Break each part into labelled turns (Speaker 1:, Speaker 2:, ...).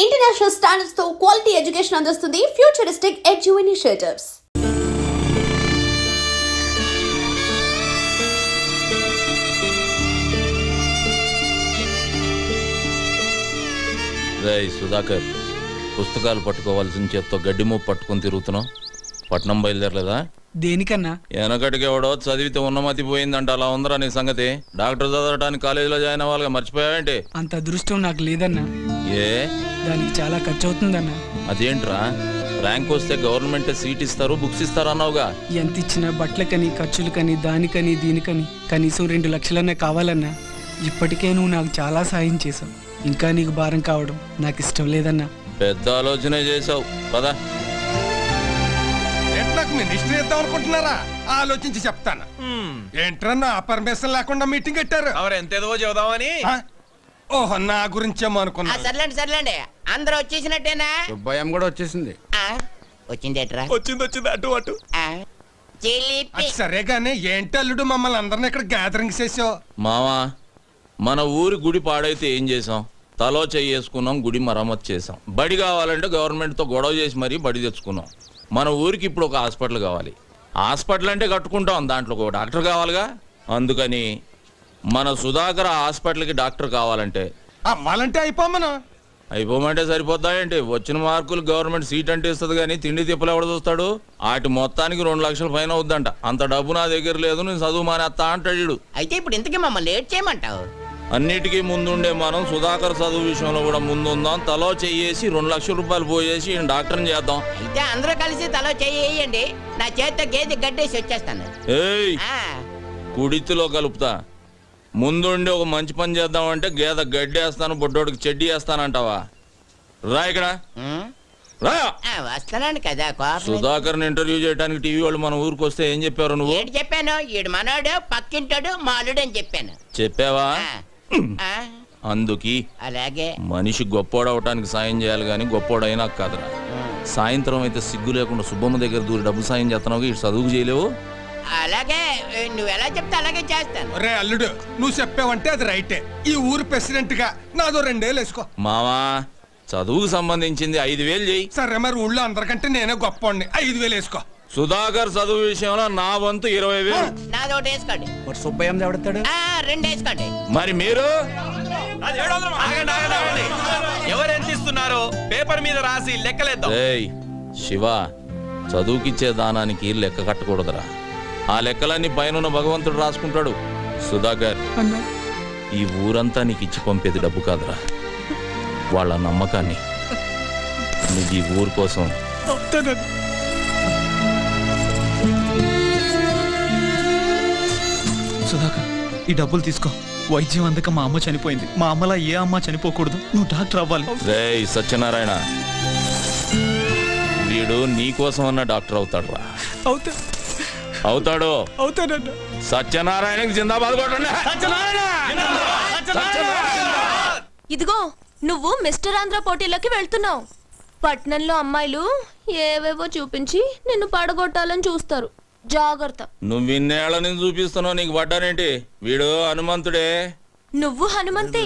Speaker 1: International standards తో quality education అందిస్తుంది futuristic edu initiatives.
Speaker 2: రేయ్ సుధాకర్, పుస్తకాలు పట్టుకోవాల్సిన చేత్తో గడ్డి మూపు పట్టుకుని తిరుగుతున్నావు. పట్నం బయలుదేరలేదా?
Speaker 3: దేనికన్నా?
Speaker 2: వెనకటికి ఎవడో చదివితే ఉన్నమతి పోయిందంట. అలా ఉందరా నీ సంగతి? డాక్టర్ చదవడానికి కాలేజీలో జాయిన్ అవ్వాలిగా, మర్చిపోయావేంటి?
Speaker 3: అంత అదృష్టం నాకు లేదన్నా.
Speaker 2: ఏ?
Speaker 3: దానికి చాలా ఖర్చు అవుతుందన్నా.
Speaker 2: అదేంట్రా, ర్యాంక్ వస్తే గవర్నమెంట్ సీట్ ఇస్తారు, బుక్స్ ఇస్తారు అన్నావుగా.
Speaker 3: ఎంత ఇచ్చినా బట్టలకని, ఖర్చులకని, దానికని దీనికని కనీసం 2 లక్షలన్నా కావాలన్నా. ఇప్పటికే నువ్వు నాకు చాలా సాయం చేసావు. ఇంకా నీకు భారం కావడం నాకు ఇష్టం లేదన్నా.
Speaker 2: పెద్ద ఆలోచనే చేసావు. పదా
Speaker 4: మినిస్టర్ ఇద్దాం అనుకుంటున్నారా? ఆలోచించి చెప్తాను. ఏంట్రన్నా పర్మిషన్ లేకుండా మీటింగ్ పెట్టారు?
Speaker 5: ఎంతేదో చెబుదామని.
Speaker 4: ఓహో, నా గురించేమో అనుకున్నా.
Speaker 6: సర్లేండి అందరూ వచ్చేసినట్టేనా?
Speaker 7: భయం కూడా వచ్చేసింది.
Speaker 6: వచ్చిందేట్రా?
Speaker 5: వచ్చింది అటు
Speaker 4: అది సరేగానే ఏంటి అల్లుడు మమ్మల్ని అందరిని ఇక్కడ గ్యాదరింగ్ చేసావు?
Speaker 2: మావా, మన ఊరి గుడి పాడైతే ఏం చేసాం? తలో చేసుకున్నాం, గుడి మరమ్మతు చేసాం. బడి కావాలంటే గవర్నమెంట్తో గొడవ చేసి మరీ బడి తెచ్చుకున్నాం. మన ఊరికి ఇప్పుడు ఒక హాస్పిటల్ కావాలి. హాస్పిటల్ అంటే కట్టుకుంటాం, దాంట్లో ఒక డాక్టర్ కావాలిగా. అందుకని మన సుధాకర్ హాస్పిటల్కి డాక్టర్ కావాలంటే
Speaker 4: అవ్వాలంటే
Speaker 2: అయిపోమంటే సరిపోద్దా ఏంటి? వచ్చిన మార్కులు గవర్నమెంట్ సీట్ అంటే ఇస్తుంది, కానీ తిండి తిప్పలు ఎవడ చూస్తాడు? వాటి మొత్తానికి 2 లక్షల పైన అవుద్దంట. అంత డబ్బు నా దగ్గర లేదు, నేను చదువు మానేస్తా అంటాడు.
Speaker 6: అయితే ఇప్పుడు ఇంతకీ మమ్మల్ని లేట్ చేయమంటావు?
Speaker 2: అన్నిటికీ ముందుండే మనం సుధాకర్ చదువు విషయంలో కూడా ముందుందాం. తలో చెయ్యేసి 2 లక్షల రూపాయలు పోయేసి ఈయన డాక్టర్ని చేద్దాం.
Speaker 6: అయితే అందరూ కలిసి తలో చెయ్యండి. నా చేతితో గేదె గడ్డేసి వచ్చేస్తాను.
Speaker 2: ఏయ్, కుడితిలో కలుపుతా. ముందుండి ఒక మంచి పని చేద్దామంటే గేదె గడ్డేస్తాను, బొడ్డోడికి చెడ్డీ వేస్తానంటావా? రా ఇక్కడ రా.
Speaker 6: వస్తానండి కదా.
Speaker 2: సుధాకర్ని ఇంటర్వ్యూ చేయడానికి టీవీ వాళ్ళు మన ఊరికి వస్తే ఏం చెప్పారు నువ్వు?
Speaker 6: ఏంటి చెప్పాను? ఈడు మనోడు, పక్కింటాడు, మాలుడు అని చెప్పాను.
Speaker 2: చెప్పావా? అందుకి
Speaker 6: అలాగే
Speaker 2: మనిషి గొప్పోడవటానికి సాయం చేయాలి, కానీ గొప్పోడైనా కాదురా. సాయంత్రం అయితే సిగ్గు లేకుండా సుబ్బమ్మ దగ్గర దూరి డబ్బు సాయం చేస్తున్నావు, ఇటు చదువుకు చేయలేవు.
Speaker 6: అలాగే నువ్వు ఎలా చెప్తే అలాగే చేస్తాను.
Speaker 4: రే అల్లుడు, నువ్వు చెప్పావంటే అది రైటే. ఈ ఊరు ప్రెసిడెంట్ గా నాదో 2 ఏళ్ళు వేసుకో.
Speaker 2: మావా, చదువుకు సంబంధించింది 5,000 చెయ్యి.
Speaker 4: సరే, మరి ఊళ్ళో అందరికంటే నేనే గొప్ప. 5,000 వేసుకో.
Speaker 2: సుధాకర్ చదువు విషయంలో నా వంతు 20,000.
Speaker 6: నాది ఒకటి వేసుకోండి.
Speaker 3: సుబ్బయ్యం ఎవడతాడు?
Speaker 6: 2 వేసుకోండి.
Speaker 2: మరి మీరు?
Speaker 5: ఎవరెంత ఇస్తున్నారో పేపర్ మీద రాసి లెక్కలేద్దాం.
Speaker 2: ఏయ్ శివ, చదువుకిచ్చే దానానికి లెక్క కట్టకూడదురా. ఆ లెక్కలన్నీ పైన భగవంతుడు రాసుకుంటాడు. సుధాకర్, ఈ ఊరంతా నీకు ఇచ్చి పంపేది డబ్బు కాదురా, వాళ్ళ నమ్మకాన్ని. నువ్వు ఈ ఊరు కోసం
Speaker 8: సుధాకర్, ఈ డబ్బులు తీసుకో. వైద్యం అందక మా అమ్మ చనిపోయింది. మా అమ్మలా ఏ అమ్మ చనిపోకూడదు. నువ్వు డాక్టర్ అవ్వాలి.
Speaker 2: రేయ్ సత్యనారాయణ, వీడు నీ కోసం అన్న డాక్టర్ అవుతాడు రా. అవుతాడు. సత్యనారాయణకి జిందాబాద్ కొట్టండి.
Speaker 9: ఇదిగో, నువ్వు మిస్టర్ ఆంధ్ర పోటీలోకి వెళ్తున్నావు. పట్నంలో అమ్మాయిలు ఏవేవో చూపించి నిన్ను పడగొట్టాలని చూస్తారు. జాగ్రత్త.
Speaker 2: నువ్వు ఇన్నేళ్ల నుంచి చూపిస్తున్నావు, నీకు పడ్డానేంటి? వీడు హనుమంతుడే.
Speaker 9: నువ్వు హనుమంతే,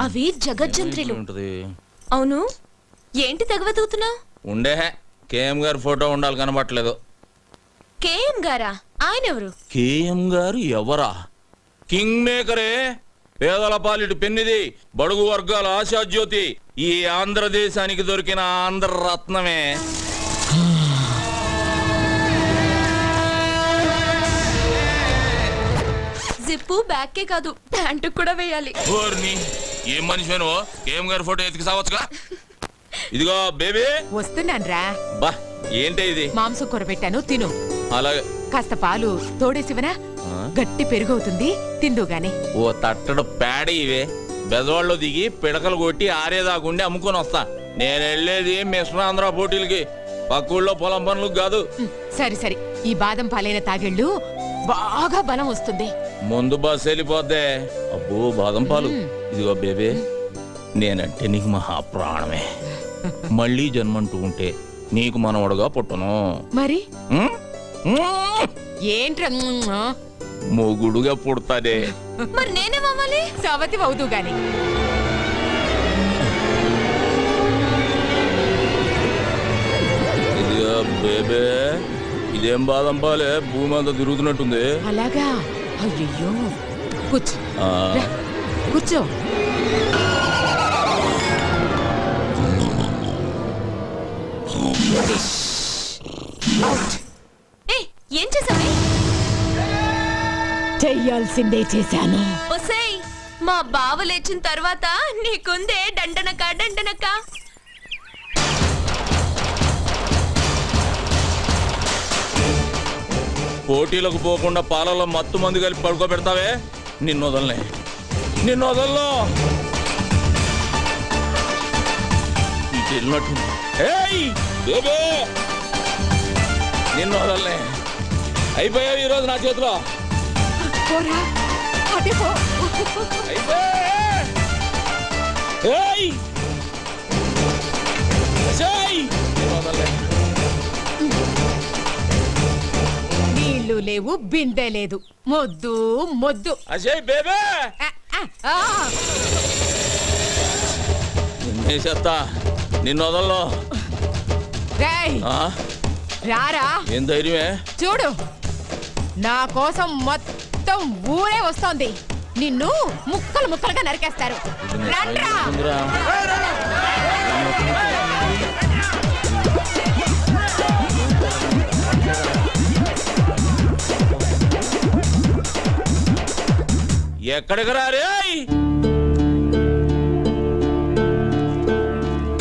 Speaker 9: అవి జగజ్జంత్రులు. అవును, ఏంటి తెగవెతుకుతున్నావు?
Speaker 2: ఉండే కేఎం గారు ఫోటో ఉండాలి, కనబట్టలేదు.
Speaker 9: కేఎం గారా? ఆయన ఎవరు?
Speaker 2: కేఎం గారు ఎవరా? కింగ్ మేకరే, పేదల పాలిటి పెన్నిది, బడుగు వర్గాల ఆశాజ్యోతి, ఈ ఆంధ్రదేశానికి దొరికిన ఆంధ్ర రత్నమే.
Speaker 9: జిప్పు బ్యాక్కే కాదు, ప్యాంటు కూడా వేయాలి.
Speaker 2: ఏం మనిషి నువ్వు? కేఎం గారి ఫోటో ఎతికి సావచ్చుగా. ఇదిగో బేబీ,
Speaker 10: వస్తున్నాన్రా.
Speaker 2: బా ఏంటి ఇది?
Speaker 10: మాంసం కూర పెట్టాను, తిను.
Speaker 2: అలాగే.
Speaker 10: కాస్త పాలు తోడేసివనా? గట్టి పెరుగవుతుంది, తిందు గాని.
Speaker 2: ఓ తట్టడు పేడ ఇవే. బెదవాళ్ళు దిగి పిడకలు కొట్టి ఆరేదాకుండి అమ్ముకొని వస్తా. నేను వెళ్ళేది మిస్టర్ ఆంధ్ర పోటీలకి, పక్కూళ్ళో పొలం పనులకు కాదు.
Speaker 10: సరి సరి, ఈ బాదం పాలైన తాగెళ్ళు బాగా బలం వస్తుంది.
Speaker 2: ముందు బస్సు వెళ్ళిపోద్దే. అబ్బో బాదం పాలు. ఇదిగో బేబీ, నేనంటే నీకు మహా ప్రాణమే. మళ్ళీ జన్మంటూ ఉంటే నీకు మనవడుగా పుట్టను.
Speaker 10: మరి ఏంట్రా
Speaker 2: మొగుడుగా పుడతాడే.
Speaker 9: మరి నేనేమవ్వాలి?
Speaker 10: సవతి అవుదు గాని.
Speaker 2: బేబే ఇదేం బాదం పాలే భూమి అంతా తిరుగుతున్నట్టుంది.
Speaker 10: అలాగా అయ్యయ్యో కూర్చో
Speaker 2: ఆ,
Speaker 10: రా, కూర్చో
Speaker 9: ఏయ్, ఏం చేసావే?
Speaker 10: చెయ్యాల్సిందే చేశాను.
Speaker 9: ఒసేయ్, మా బావ లేచిన తర్వాత నీకుందే దండనక దండనక.
Speaker 2: పోటీలకు పోకుండా పాలలో మత్తు మందు కలిపి పడుకోబెడతావే, నిన్ను వదలనే, నిన్ను వదల్లో. ఇటు వెళ్ళినట్టుంది. ఏయ్, బేబే, నిన్ను వదలనే. అయిపోయావు ఈరోజు నా చేతిలో.
Speaker 10: పోరా అదే పో.
Speaker 2: ఏయ్! అజయ్! నిన్ను వదలనే.
Speaker 10: నీళ్లు లేవు బిందె లేదు, మొద్దు మొద్దు.
Speaker 2: అజయ్ బేబే,
Speaker 10: ఆ, ఆ, ఆ.
Speaker 2: నిన్నే చేస్తా, నిన్ను వదలను.
Speaker 10: రేయ్,
Speaker 2: ఆ?
Speaker 10: రారా
Speaker 2: ఏం ధైర్యమే?
Speaker 10: చూడు, నా కోసం మొత్తం ఊరే వస్తోంది. నిన్ను ముక్కలు ముక్కలుగా నరికేస్తారు. రండ్రా.
Speaker 2: ఉందిరా. ఎక్కడికి రారే?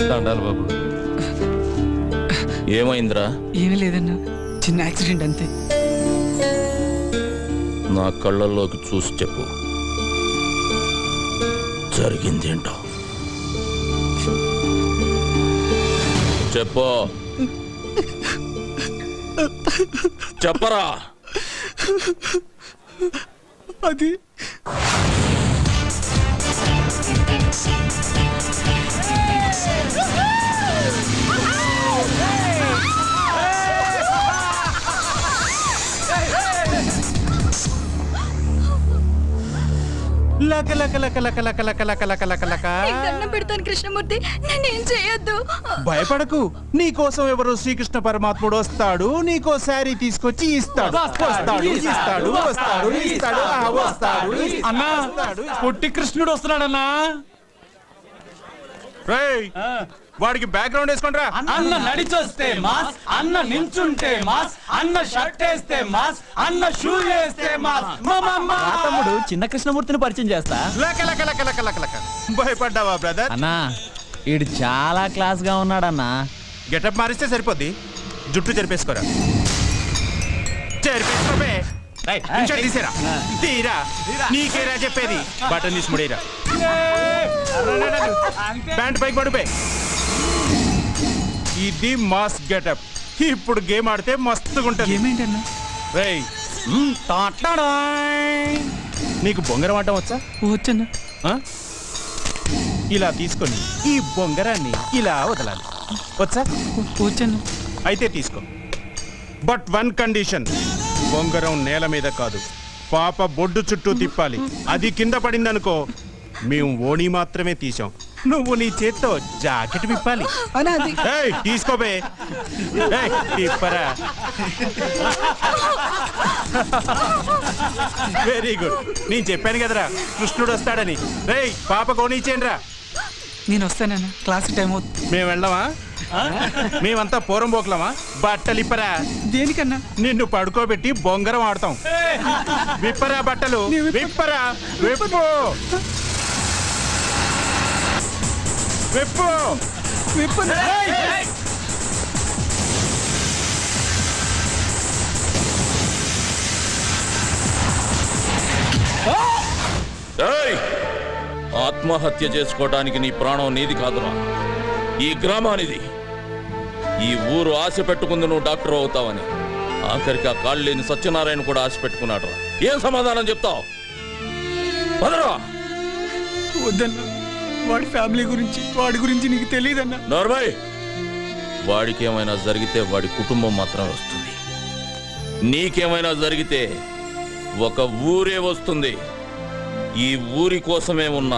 Speaker 2: దండాలు బాబు. ఏమైందిరా?
Speaker 3: ఏమీ లేదన్నా, చిన్న యాక్సిడెంట్ అంతే.
Speaker 2: నా కళ్ళల్లోకి చూసి చెప్పు, జరిగిందేంటో చెప్పు. చెప్పరా.
Speaker 3: అది
Speaker 8: లక లక లక లక లక లక లక లక లక లక.
Speaker 9: నీకు దండం పెడతాను కృష్ణమూర్తి, నేనేం చేయొద్దు.
Speaker 8: భయపడకు, నీ కోసం ఎవరు శ్రీకృష్ణ పరమాత్ముడు వస్తాడు, నీకో శారీ తీసుకొచ్చి ఇస్తాడు. వస్తాడు ఇస్తాడు వస్తాడు ఇస్తాడు ఆ, వస్తాడు
Speaker 3: అన్నా, పొట్టి కృష్ణుడు వస్తున్నాడన్నా.
Speaker 8: రేయ్, వాడికి బ్యాక్గ్రౌండ్ వేసుకోండిరా.
Speaker 3: అన్న నడిచొస్తే మాస్, అన్న నించుంటే మాస్, అన్న షర్ట్ వేస్తే మాస్, అన్న షూ వేస్తే మాస్.
Speaker 7: తమ్ముడు చిన్న కృష్ణమూర్తిని పరిచయం చేస్తా.
Speaker 8: లక లక లక లక లక లక. భయపడ్డావా బ్రదర్?
Speaker 7: అన్నా ఈడు చాలా క్లాస్ గా ఉన్నాడన్నా.
Speaker 8: గెటప్ మారిస్తే సరిపోద్ది, జుట్టు చెరిపేసుకోరా. చెరిపేసుకోబే. ఇన్షర్ట్ తీసేరా, తీరా. నీకేరా చెప్పేది, బటన్ తీసి ముడేరా. ప్యాంట్ పైకి పడిపోయి. ఇది మాస్ గెటప్. ఇప్పుడు గేమ్ ఆడితే మస్తుగా ఉంటుంది.
Speaker 3: ఏమేంటన్నా?
Speaker 8: రేయ్, నీకు బొంగరం ఆడటం వచ్చా?
Speaker 3: వచ్చన్నా.
Speaker 8: ఆ? ఇలా తీసుకొని ఈ బొంగరాన్ని ఇలా వదలాలి. వచ్చా?
Speaker 3: వచ్చన్నా.
Speaker 8: అయితే తీసుకో. బట్ వన్ కండిషన్, బొంగరం నేల మీద కాదు, పాప బొడ్డు చుట్టూ తిప్పాలి. అది కింద పడిందనుకో, మేము ఓణి మాత్రమే తీసాం. నువ్వు నీ చేత్తో జాకెట్ విప్పాలి. ఏయ్, తీసుకోబే. ఏయ్, తిప్పరా. Very good. నేను చెప్పాను కదరా కృష్ణుడు వస్తాడని. రేయ్, పాప కోణిచ్చేయండి రా.
Speaker 3: నేను వస్తానన్నా, క్లాస్ టైం అవుతుంది.
Speaker 8: మేము వెళ్ళామా? మేమంతా పూరం పోకలమా? బట్టలు ఇప్పరా.
Speaker 3: దేనికన్నా?
Speaker 8: నిన్ను పడుకోబెట్టి బొంగరం ఆడతాం. విప్పరా బట్టలు, విప్పరా. విప్పు విప్పు
Speaker 3: విప్పు.
Speaker 2: ఏయ్! ఆత్మహత్య చేసుకోవడానికి నీ ప్రాణం నీది కాదురా, ఈ గ్రామానిది. ఈ ఊరు ఆశ పెట్టుకుంది నువ్వు డాక్టర్ అవుతావని. ఆఖరికి ఆ కాళ్ళు లేని సత్యనారాయణ కూడా ఆశ పెట్టుకున్నాడు. ఏం సమాధానం చెప్తావు? పదరా.
Speaker 3: వద్దన్నా, వాడి ఫ్యామిలీ గురించి, వాడి గురించి నీకు తెలియదన్నా.
Speaker 2: నార్మల్, వాడికి ఏమైనా జరిగితే వాడి కుటుంబం మాత్రమే వస్తుంది. నీకేమైనా జరిగితే ఒక ఊరే వస్తుంది. ఈ ఊరి కోసమే ఉన్న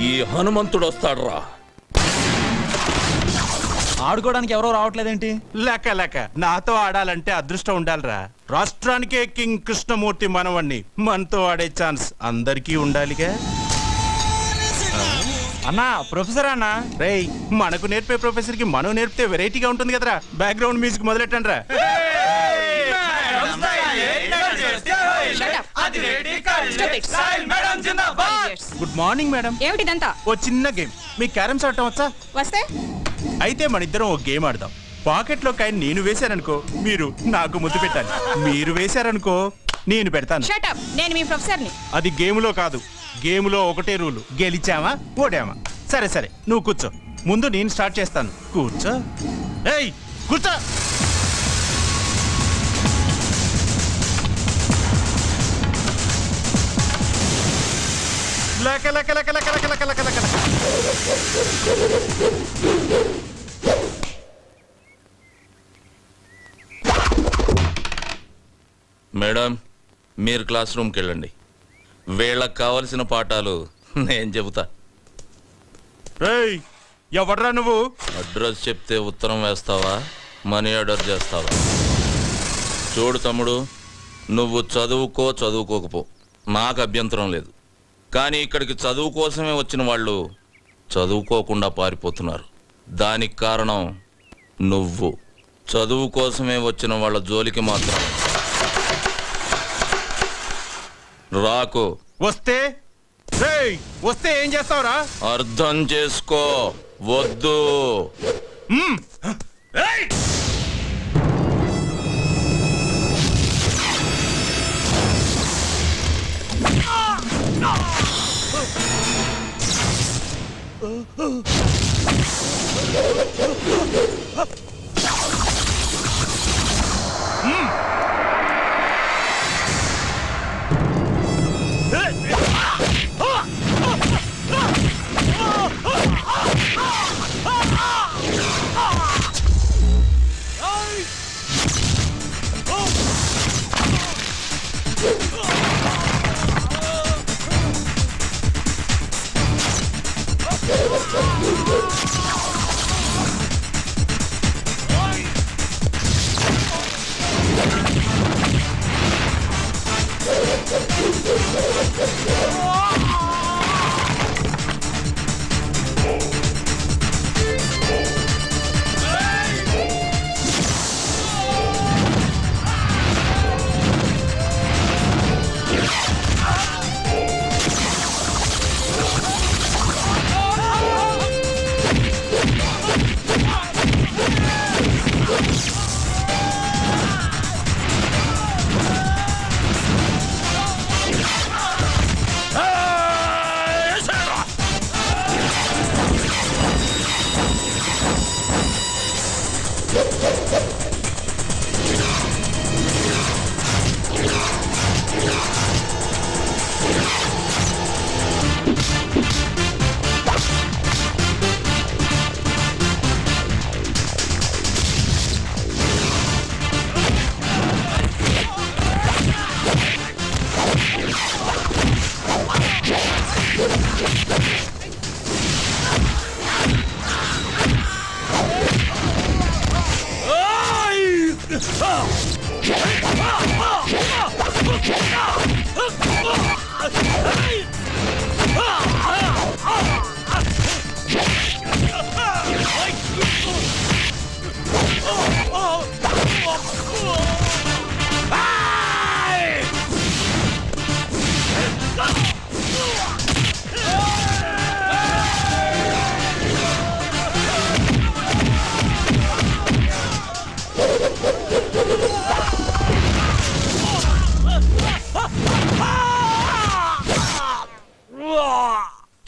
Speaker 2: ఈ హనుమంతుడు వస్తాడురా.
Speaker 7: ఆడుకోవడానికి ఎవరో రావట్లేదేంటి?
Speaker 8: లెక్క లెక్క నాతో ఆడాలంటే అదృష్టం ఉండాలిరా. రాష్ట్రానికే కింగ్ కృష్ణమూర్తి మనవణ్ణి, మనతో ఆడే ఛాన్స్ అందరికీ ఉండాలిగా.
Speaker 7: అన్నా ప్రొఫెసర్ అన్నా.
Speaker 8: రేయ్, మనకు నేర్పే ప్రొఫెసర్ కి మనం నేర్పితే వెరైటీగా ఉంటుంది కదరా. బ్యాక్గ్రౌండ్ మ్యూజిక్ మొదలెట్టండి రా. Good morning madam.
Speaker 10: ఏమిటిదంతా?
Speaker 8: ఓ చిన్న గేమ్. మీ క్యారమ్స్ ఆడటం వచ్చా?
Speaker 10: వస్తే
Speaker 8: అయితే మన ఇద్దరం ఒక గేమ్ ఆడదాం. పాకెట్ లో కాయని నేను వేశాననుకో, మీరు నాకు ముద్దు పెట్టాలి. మీరు వేశారనుకో, నేను పెడతాను.
Speaker 10: షటప్, నేను మీ ప్రొఫెసర్ని.
Speaker 8: అది గేములో కాదు. గేములో ఒకటే రూలు, గెలిచామా ఓడామా. సరే సరే, నువ్వు కూర్చో. ముందు నేను స్టార్ట్ చేస్తాను. కూర్చో. ఏయ్ కూర్చో. లక లక లక లక లక లక లక లక.
Speaker 2: మేడం, మీరు క్లాస్ రూమ్కి వెళ్ళండి. వీళ్ళకి కావలసిన పాఠాలు నేను చెబుతా.
Speaker 8: రేయ్, ఎవడ్రా నువ్వు?
Speaker 2: అడ్రస్ చెప్తే ఉత్తరం వేస్తావా, మనీ ఆర్డర్ చేస్తావా? చూడు తమ్ముడు, నువ్వు చదువుకో చదువుకోకపో, నాకు అభ్యంతరం లేదు. కానీ ఇక్కడికి చదువు కోసమే వచ్చిన వాళ్ళు చదువుకోకుండా పారిపోతున్నారు. దానికి కారణం నువ్వు. చదువు కోసమే వచ్చిన వాళ్ళ జోలికి మాత్రం రాకు.
Speaker 8: వస్తే రేయ్, వస్తే ఏం చేస్తావురా?
Speaker 2: అర్థం చేసుకో. వద్దు.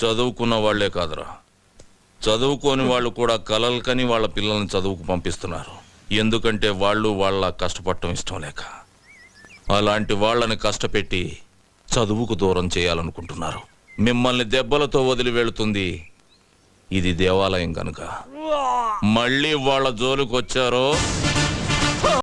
Speaker 2: చదువుకున్న వాళ్లే కాదురా, చదువుకోని వాళ్ళు కూడా కలలు కని వాళ్ళ పిల్లల్ని చదువుకు పంపిస్తున్నారు. ఎందుకంటే వాళ్ళు వాళ్ళ కష్టపడటం ఇష్టం లేక. అలాంటి వాళ్ళని కష్టపెట్టి చదువుకు దూరం చేయాలనుకుంటున్నారు. మిమ్మల్ని దెబ్బలతో వదిలి వెళుతుంది ఇది దేవాలయం కనుక. మళ్ళీ వాళ్ళ జోలికి వచ్చారో